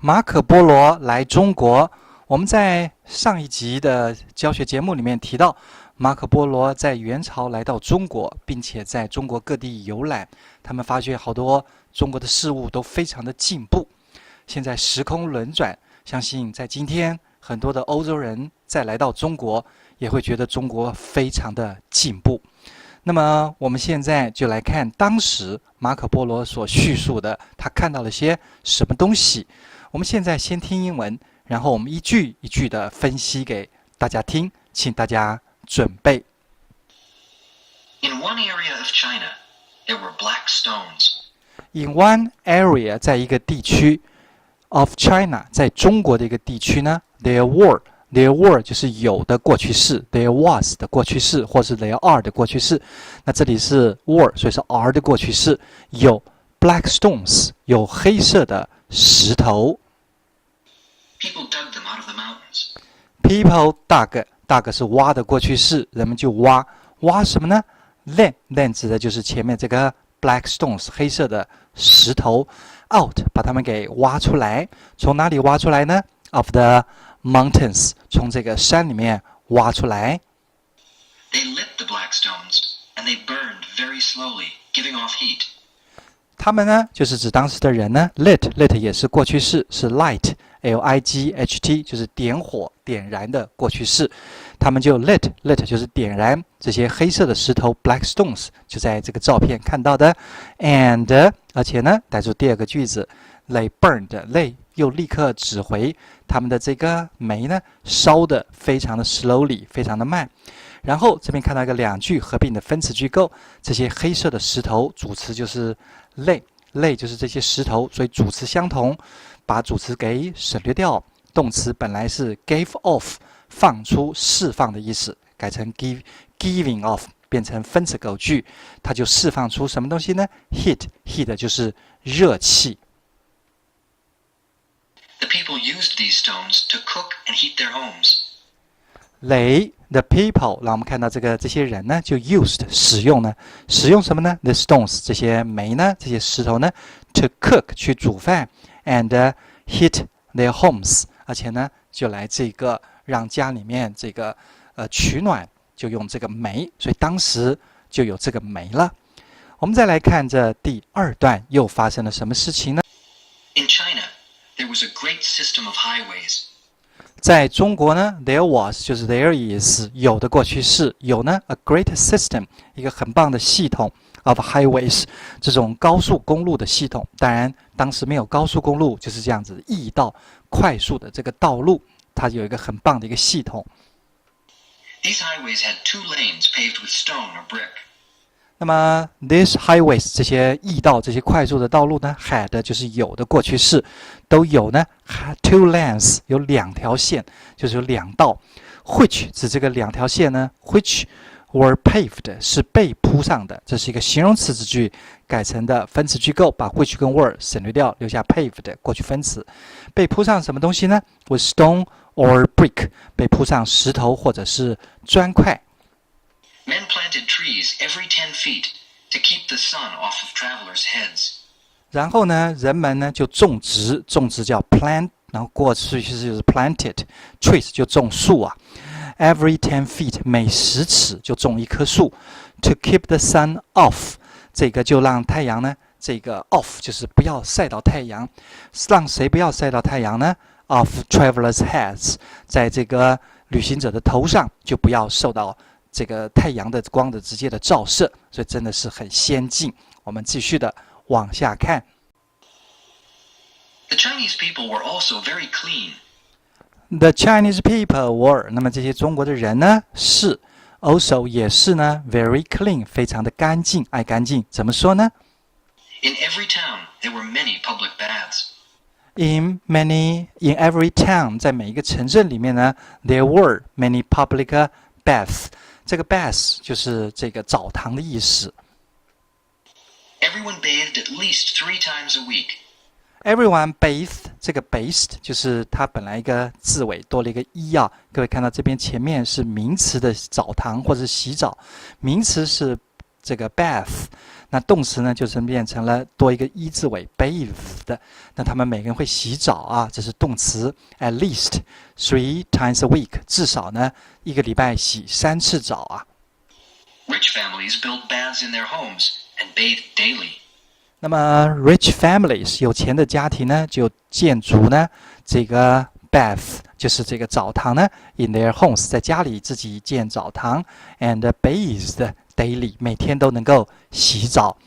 马可波罗来中国。我们在上一集的教学节目里面提到，马可波罗在元朝来到中国，并且在中国各地游览，他们发觉好多中国的事物都非常的进步。现在时空轮转，相信在今天很多的欧洲人再来到中国，也会觉得中国非常的进步。那么我们现在就来看当时马可波罗所叙述的，他看到了些什么东西。我们现在先听英文，然后我们一句一句的分析给大家听，请大家准备。 In one area of China, there were black stones. In one area 在一个地区 of China 在中国的一个地区呢 there were 就是有的过去式 there was 的过去式，或是 there are 的过去式。那这里是 were 所以是 are 的过去式，有 black stones 有黑色的石头。 People dug them out of the mountains. People dug 是挖的过去式，人们就挖什么呢？ Then 指的就是前面这个 black stones 黑色的石头 out 把它们给挖出来。从哪里挖出来呢？ Of the mountains 从这个山里面挖出来。 They lit the black stones, and they burned very slowly, giving off heat. 他们呢，就是指当时的人呢 lit 也是过去式，是 light L-I-G-H-T 就是点火点燃的过去式。他们就 lit 就是点燃这些黑色的石头 black stones 就在这个照片看到的。 and 而且呢带出第二个句子 they burned they 又立刻指回他们的这个煤呢烧的非常的 slowly 非常的慢。然后这边看到一个两句合并的分词句构，这些黑色的石头主词就是 they 就是这些石头，所以主词相同，把主词给省略掉。动词本来是 gave off 放出释放的意思，改成 giving off 变成分词构句，它就释放出什么东西呢？ heat 就是热气。 The people used these stones to cook and heat their homes. The people 让我们看到这些人呢就 used 使用什么呢？ The stones 这些煤呢这些石头呢 to cook 去煮饭 and heat their homes 而且呢就来这个让家里面这个取暖就用这个煤，所以当时就有这个煤了。我们再来看这第二段又发生了什么事情呢？ In China, there was a great system of highways. 在中国呢 there was 就是 there is 有的过去式，有呢 a great system 一个很棒的系统 of highways 这种高速公路的系统。当然当时没有高速公路，就是这样子易道快速的这个道路，它有一个很棒的一个系统。 These highways had 2 lanes paved with stone or brick. 那么 these highways 这些易道这些快速的道路呢 had 就是有的过去式，都有呢 had 2 lanes 有2条线，就是有2道。 which 指这个2条线呢 which were paved 是被铺上的，这是一个形容词子句改成的分词句构，把 which 跟 were 省略掉，留下 paved 过去分词。被铺上什么东西呢？ with stone or brick 被铺上石头或者是砖块。 Men planted trees every 10 feet to keep the sun off of travelers' heads. 然后呢人们呢就种植叫 plant， 然后过去就是 planted trees 就种树啊。 every 10 feet 每10尺就种一棵树。 to keep the sun off 这个就让太阳呢这个 off 就是不要晒到太阳，让谁不要晒到太阳呢？ of travelers' heads 在这个旅行者的头上就不要受到这个太阳的光的直接的照射，所以真的是很先进。我们继续的往下看。 The Chinese people were also very clean. The Chinese people were 那么这些中国的人呢是 also 也是呢 very clean 非常的干净，爱干净。怎么说呢？ In every town, there were many public baths. In every town 在每一个城镇里面呢 there were many public baths。 这个 bath 就是这个澡堂的意思。 Everyone bathed at least 3 times a week. Everyone bathed 这个 bathed 就是它本来一个字尾多了一个一啊，各位看到这边前面是名词的澡堂或者洗澡，名词是这个 bath，那动词呢就是变成了多一个一字尾 bathed。那他们每个人会洗澡啊，这是动词 at least 3 times a week， 至少呢一个礼拜洗3次澡啊。Rich families build baths in their homes and bathe daily. 那么 rich families 有钱的家庭呢就建筑呢这个 bath 就是这个澡堂呢 in their homes 在家里自己建澡堂 and bathed daily 每天都能够洗澡。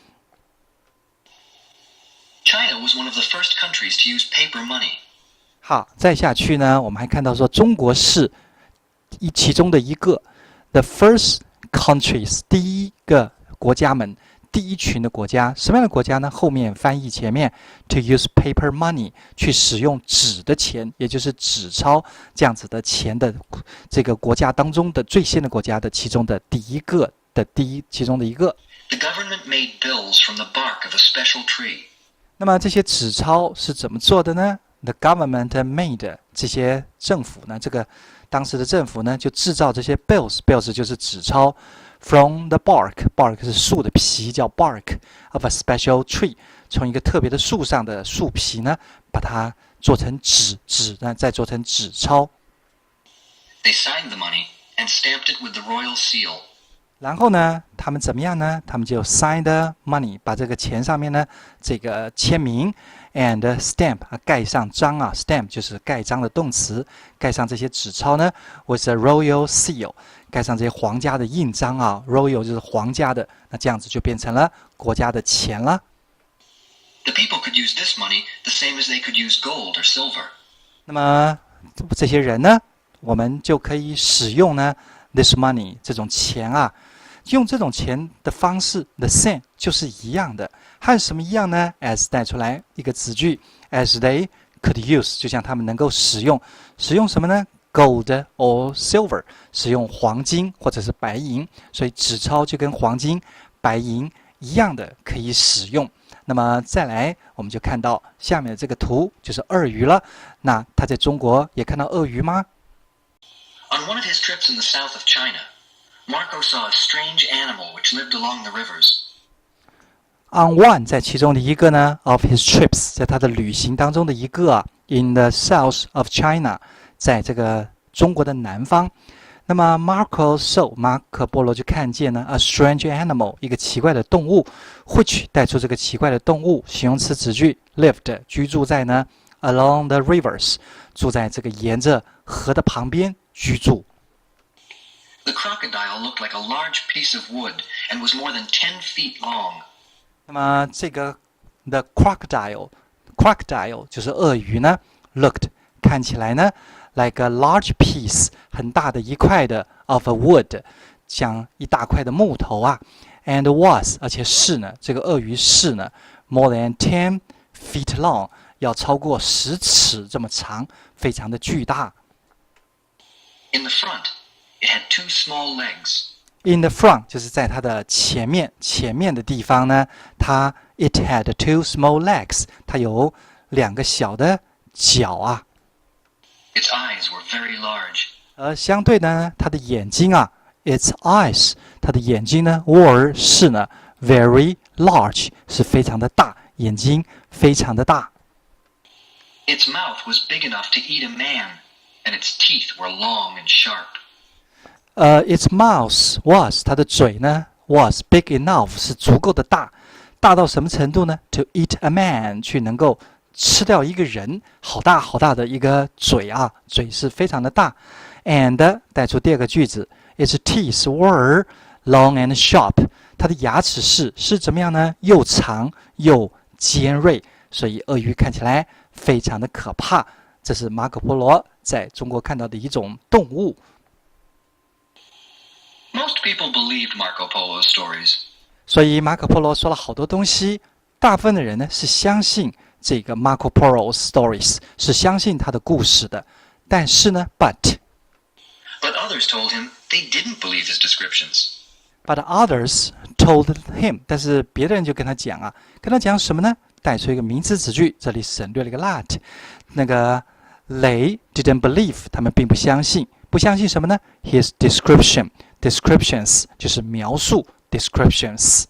China was one of the first countries to use paper money. 好，再下去呢我们还看到说中国是其中的一个 the first countries 第一个国家们，第一群的国家，什么样的国家呢？后面翻译前面 to use paper money 去使用纸的钱，也就是纸钞这样子的钱的这个国家当中的最先的国家的其中的其中的一个。The government made bills from the bark of a special tree. 那么这些纸钞是怎么做的呢？ The government made 这些政府呢，这个当时的政府呢就制造这些 bills 就是纸钞 from the bark 是树的皮叫 bark of a special tree 从一个特别的树上的树皮呢把它做成纸呢再做成纸钞。 They signed the money and stamped it with the royal seal. 然后呢他们怎么样呢？他们就 sign the money 把这个钱上面呢这个签名 and stamp 盖上章啊 stamp 就是盖章的动词，盖上这些纸钞呢 with a royal seal 盖上这些皇家的印章啊 royal 就是皇家的，那这样子就变成了国家的钱了。 The people could use this money the same as they could use gold or silver. 那么这些人呢我们就可以使用呢 this money 这种钱啊，用这种钱的方式 the same 就是一样的，和什么一样呢？ as 带出来一个子句 as they could use 就像他们能够使用什么呢？ gold or silver 使用黄金或者是白银，所以纸钞就跟黄金白银一样的可以使用。那么再来我们就看到下面的这个图就是鳄鱼了，那他在中国也看到鳄鱼吗？ On one of his trips in the south of China, Marco saw a strange animal which lived along the rivers. On one 在其中的一个呢 of his trips 在他的旅行当中的一个啊 in the south of China 在这个中国的南方。那么 Marco saw 马可波罗就看见呢 a strange animal 一个奇怪的动物 which 带出这个奇怪的动物形容词子句 lived 居住在呢 along the rivers 住在这个沿着河的旁边居住。 The crocodile looked like a large piece of wood and was more than 10 feet long. 那么这个 the crocodile 就是鳄鱼呢 looked 看起来呢 like a large piece 很大的一块的 of a wood 像一大块的木头啊 and was 而且是呢这个鳄鱼是呢 more than 10 feet long 要超过10尺这么长，非常的巨大。 In the front, it had 2 small legs. In the front 就是在它的前面的地方呢，it had 2 small legs 它有2个小的脚啊。 Its eyes were very large. 而相对的呢，它的眼睛啊 its eyes 它的眼睛呢 were 是呢 very large 是非常的大，眼睛非常的大。 Its mouth was big enough to eat a man, and its teeth were long and sharp. Its mouth was 它的嘴呢 was big enough 是足够的大，大到什么程度呢 ？To eat a man 去能够吃掉一个人，好大好大的一个嘴啊，嘴是非常的大。And 带出第二个句子 ，its teeth were long and sharp 它的牙齿是怎么样呢？又长又尖锐，所以鳄鱼看起来非常的可怕。这是马可波罗在中国看到的一种动物。 Most people believed Marco Polo's stories. 所以马可波罗说了好多东西，大部分的人呢是相信这个 Marco Polo's stories， 是相信他的故事的。但是呢 ，but others told him they didn't believe his descriptions. But others told him， 但是别的人就跟他讲啊，跟他讲什么呢？带出一个名词子句，这里省略了一个 that， 那个 they didn't believe， 他们并不相信，不相信什么呢 ？His descriptions 就是描述 descriptions。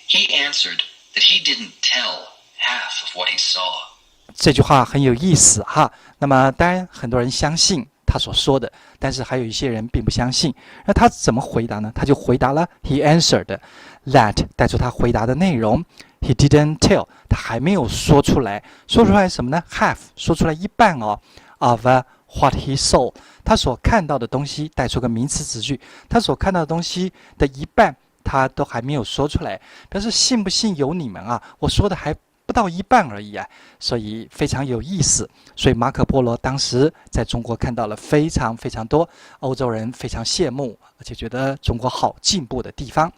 He answered that he didn't tell half of what he saw. 这句话很有意思哈。那么当然很多人相信他所说的，但是还有一些人并不相信。那他怎么回答呢？他就回答了 He answered that 带出他回答的内容。He didn't tell 他还没有说出来，说出来什么呢 ？Half 说出来一半哦 of what he saw 他所看到的东西，带出个名词子句，他所看到的东西的一半他都还没有说出来，表示信不信由你们啊，我说的还不到一半而已啊，所以非常有意思。所以马可波罗当时在中国看到了非常非常多欧洲人非常羡慕，而且觉得中国好进步的地方。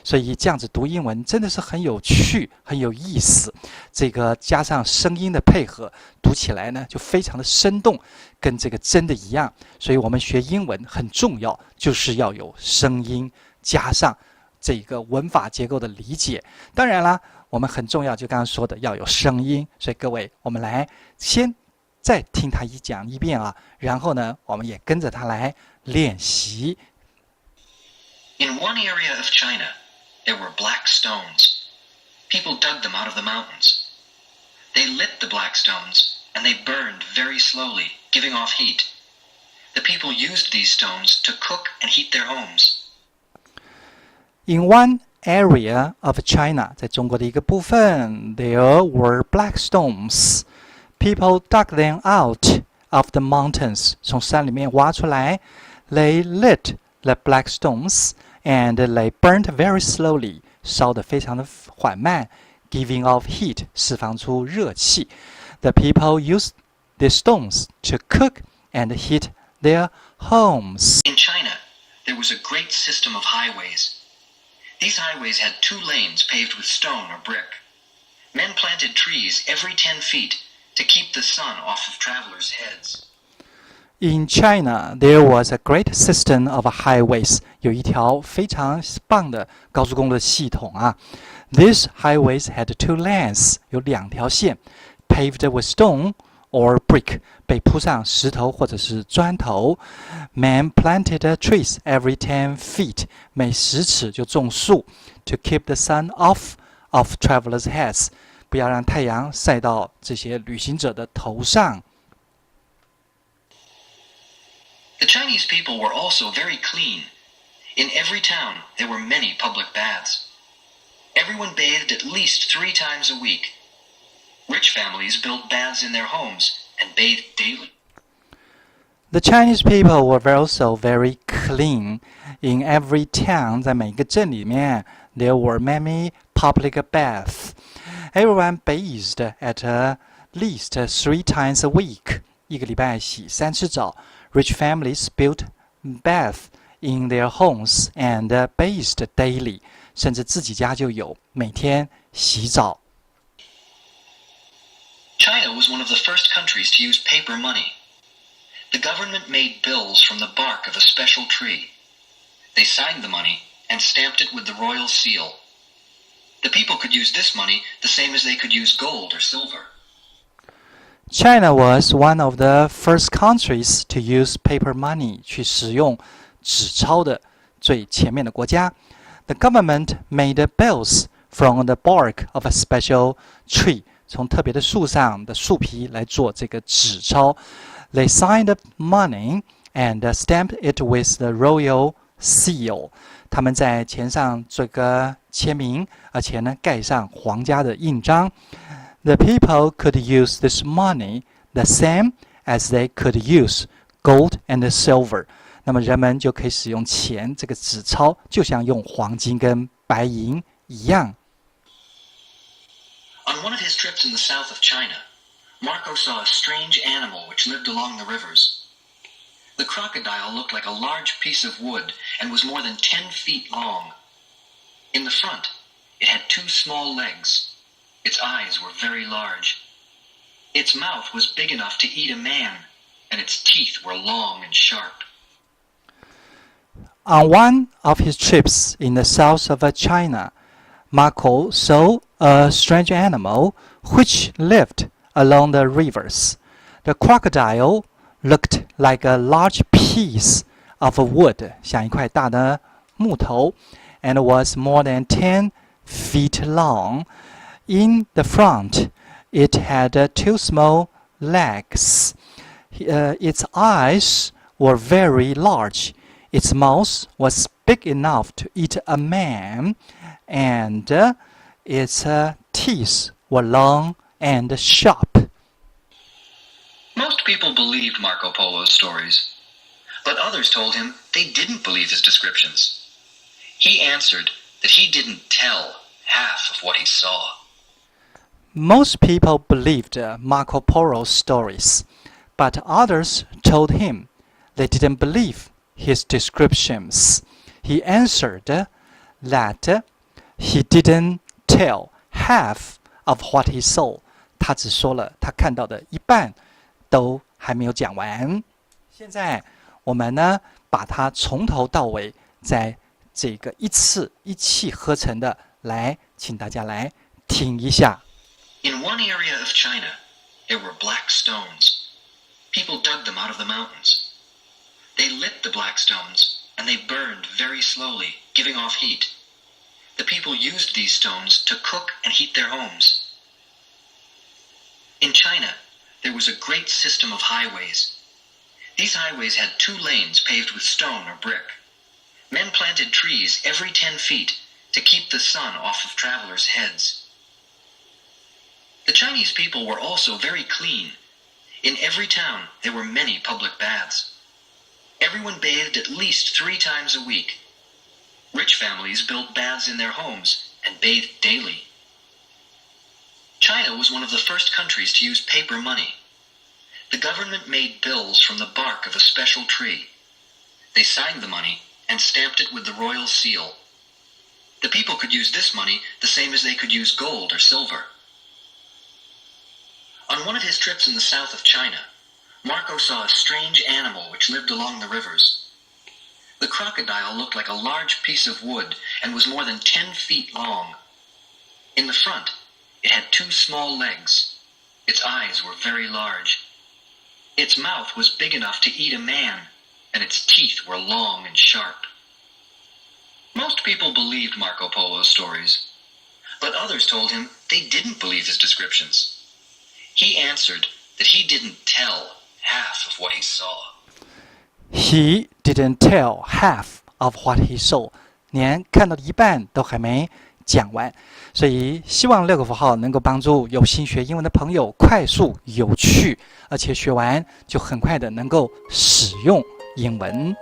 所以这样子读英文真的是很有趣，很有意思。这个加上声音的配合，读起来呢就非常的生动，跟这个真的一样。所以我们学英文很重要，就是要有声音加上这个文法结构的理解。当然啦，我们很重要，就刚刚说的要有声音。所以各位，我们来先再听他讲一遍啊，然后呢，我们也跟着他来练习。In one area of China, there were black stones. People dug them out of the mountains. They lit the black stones, and they burned very slowly, giving off heat. The people used these stones to cook and heat their homes. In one area of China, 在中国的一个部分 there were black stones. People dug them out of the mountains. 从山里面挖出来 They lit the black stones and they burnt very slowly. 烧得非常的缓慢 Giving off heat. 释放出热气 The people used the stones to cook and heat their homes. In China, there was a great system of highways.These highways had 2 lanes paved with stone or brick. Men planted trees every 10 feet to keep the sun off of travelers' heads. In China, there was a great system of highways. 有一条非常棒的高速公路的系统啊。These highways had 2 lanes. 有2条线 paved with stone or brick. 被铺上石头或者是砖头 Man planted trees every 10 feet. 每10尺就种树 To keep the sun off of travelers' heads. 不要让太阳晒到这些旅行者的头上。The Chinese people were also very clean. In every town, there were many public baths. Everyone bathed at least 3 times a week. Rich families built baths in their homes and bathed daily. The Chinese people were also very clean. In every town, 在每个镇里面 there were many public baths. Everyone bathed at least 3 times a week. 一个礼拜洗3次澡。Rich families built baths in their homes and bathed daily. 甚至自己家就有，每天洗澡。China was one of the first countries to use paper money. The government made bills from the bark of a special tree. They signed the money and stamped it with the royal seal. The people could use this money the same as they could use gold or silver. China was one of the first countries to use paper money 去使用纸钞的最前面的国家。The government made bills from the bark of a special tree. 从特别的树上的树皮来做这个纸钞。They signed the money and stamped it with the royal seal. 他们在钱上做个签名，而且呢盖上皇家的印章。The people could use this money the same as they could use gold and silver. 那么人们就可以使用钱这个纸钞，就像用黄金跟白银一样。On one of his trips in the south of China, Marco saw a strange animal which lived along the rivers. The crocodile looked like a large piece of wood and was more than 10 feet long. In the front, it had 2 small legs. Its eyes were very large. Its mouth was big enough to eat a man, and its teeth were long and sharp. On one of his trips in the south of China, Marco saw a strange animal which lived along the rivers. The crocodile looked like a large piece of wood, 像一块大的木头, and was more than 10 feet long. In the front, it had 2 small legs. Its eyes were very large. Its mouth was big enough to eat a man, and its teeth were long and sharp. Most people believed Marco Polo's stories, but others told him they didn't believe his descriptions. He answered that he didn't tell half of what he saw. Most people believed Marco Polo's stories, but others told him they didn't believe his descriptions. He answered that he didn't tell half of what he saw. 他只说了他看到的一半，都还没有讲完。现在我们呢，把它从头到尾，在这个一次一气呵成的来，请大家来听一下。In one area of China, there were black stones. People dug them out of the mountains. They lit the black stones, and they burned very slowly, giving off heat. The people used these stones to cook and heat their homes. In China, there was a great system of highways. These highways had 2 lanes paved with stone or brick. Men planted trees every 10 feet to keep the sun off of travelers' heads. The Chinese people were also very clean. In every town, there were many public baths. Everyone bathed at least 3 times a week. Rich families built baths in their homes and bathed daily. China was one of the first countries to use paper money. The government made bills from the bark of a special tree. They signed the money and stamped it with the royal seal. The people could use this money the same as they could use gold or silver. On one of his trips in the south of China, Marco saw a strange animal which lived along the rivers. The crocodile looked like a large piece of wood and was more than 10 feet long. In the front, it had 2 small legs. Its eyes were very large. Its mouth was big enough to eat a man, and its teeth were long and sharp. Most people believed Marco Polo's stories, but others told him they didn't believe his descriptions. He answered that he didn't tell half of what he saw. He didn't tell half of what he saw. 连看到的一半都还没讲完，所以希望6个符号能够帮助有心学英文的朋友快速、有趣，而且学完就很快的能够使用英文。